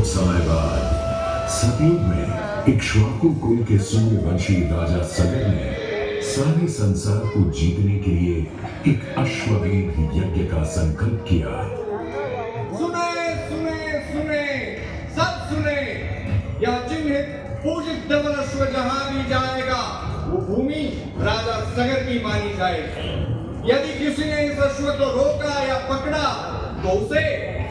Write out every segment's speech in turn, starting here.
कुछ समय बाद सतयुग में इक्ष्वाकु कुल के सूर्यवंशी राजा सगर ने सारे संसार को जीतने के लिए एक अश्वमेध यज्ञ का संकल्प किया। सुने सुने सुने सब सुने, यह चिन्हित पूजित डबल अश्व जहां भी जाएगा वो भूमि राजा सगर की मानी जाएगी। यदि किसी ने इस अश्व को रोका या पकड़ा तो उसे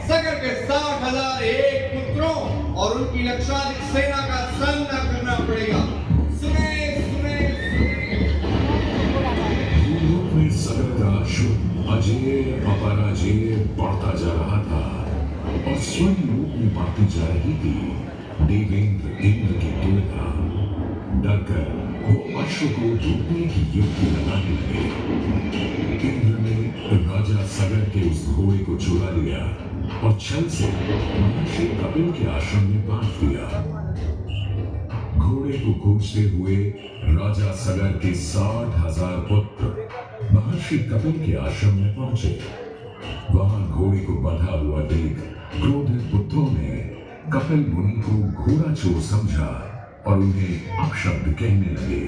सगर के 60,000 एक पुत्रों और उनकी लक्षाधिक सेना का सामना करना पड़ेगा। सुने सुने यूरोप में सगर का अश्व अजेय अपराजेय बढ़ता जा रहा था और स्वर्ण रूप में बढ़ती जा रही थी देवेंद्र इंद्र की तुलना। डरकर वो अश्व को रोकने की युक्ति लगाने लगे। इंद्र ने राजा सगर के उस घोड़े को चुरा लिया और छल से महर्षि कपिल के आश्रम में बांध दिया। घोड़े को खोजते हुए राजा सगर के 60,000 पुत्र महर्षि कपिल के आश्रम में पहुंचे। वहां घोड़े को बंधा हुआ देख क्रोधित पुत्रों ने कपिल मुनि को घोड़ा चोर समझा और उन्हें अपशब्द कहने लगे।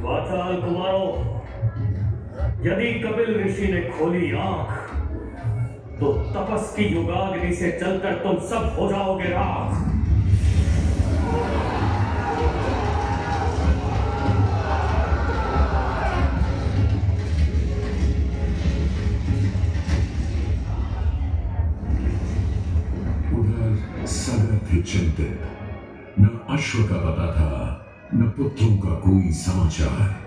वाचाल कुमारों, यदि कपिल ऋषि ने खोली आंख तो तपस की युगाग्नि से चलकर तुम सब हो जाओगे राख। उधर सगर थे चिंतित, न अश्व का पता था न पुत्रों का कोई समाचार।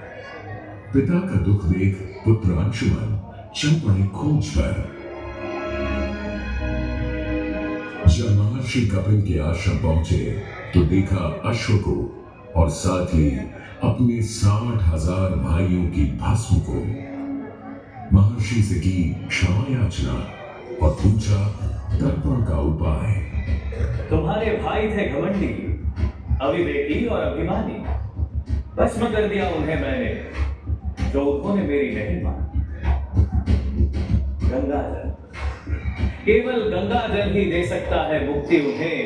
पिता का दुख देख पुत्र अंशुमन चल पड़े खोज पर। जब महर्षि कपिल के आश्रम पहुंचे तो देखा अश्व को और साथ ही अपने 60,000 भाइयों की भस्म को। महर्षि से की क्षमा याचना और पूछा तर्पण का उपाय। तुम्हारे भाई थे घमंडी, अविवेकी और अभिमानी। भस्म कर दिया उन्हें मैंने जो उन्होंने मेरी नहीं मानी। गंगाजल, केवल गंगाजल ही दे सकता है मुक्ति उन्हें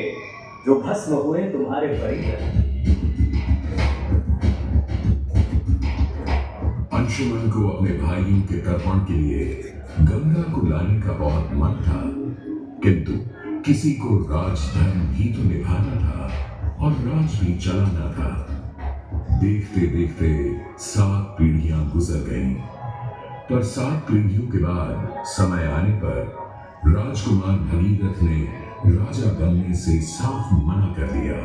जो भस्म हुए तुम्हारे परिजन। अंशुमन को अपने भाइयों के तर्पण के लिए गंगा को लाने का बहुत मन था, किंतु किसी को राजधर्म ही तो निभाना था और राज भी चलाना था। देखते देखते 7 पीढ़ियां गुजर गईं, पर 7 पीढ़ियों के बाद समय आने पर राजकुमार भगीरथ ने राजा बनने से साफ मना कर दिया।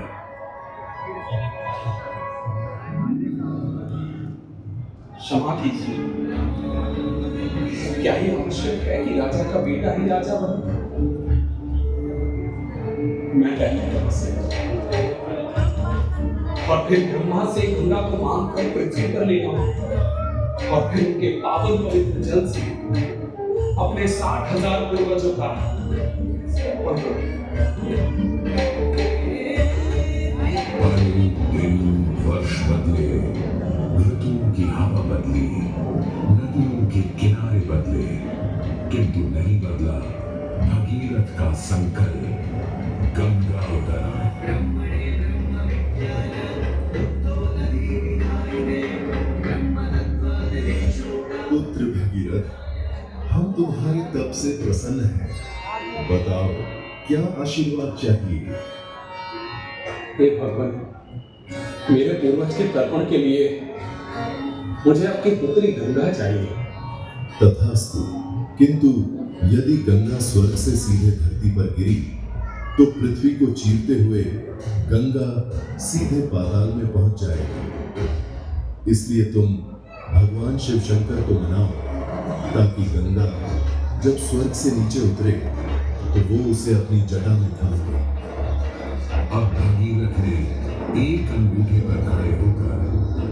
क्षमा कीजिए, क्या ये आवश्यक है कि राजा का बेटा ही राजा बने? मैं पहले तपस्या और फिर ब्रह्मा से गंगा को मांग कर पृथ्वी पर ले आऊं और फिर उनके पावन पवित्र जल से अपने 60,000 पूर्वजों का दिन वर्ष बदले, ऋतुओं की हवा बदली, नदियों के किनारे बदले, किंतु नहीं बदला भगीरथ का संकल्प। गंगा उतरा। पुत्र भगीरथ, हम तुम्हारे तप से प्रसन्न हैं। बताओ क्या आशीर्वाद चाहिए? हे भगवान, मेरे पूर्वज के तर्पण के लिए मुझे आपकी पुत्री गंगा चाहिए। तथास्तु, किंतु यदि गंगा स्वर्ग से सीधे धरती पर गिरी तो पृथ्वी को चीरते हुए गंगा सीधे पाताल में पहुंच जाएगी। इसलिए तुम भगवान शिव शंकर को मनाओ ताकि गंगा जब स्वर्ग से नीचे उतरे तो वो उसे अपनी जटा में थाम ले। अब भगीरथ ने एक अंगूठे पर खड़े होकर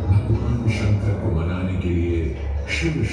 भगवान शंकर को मनाने के लिए शिव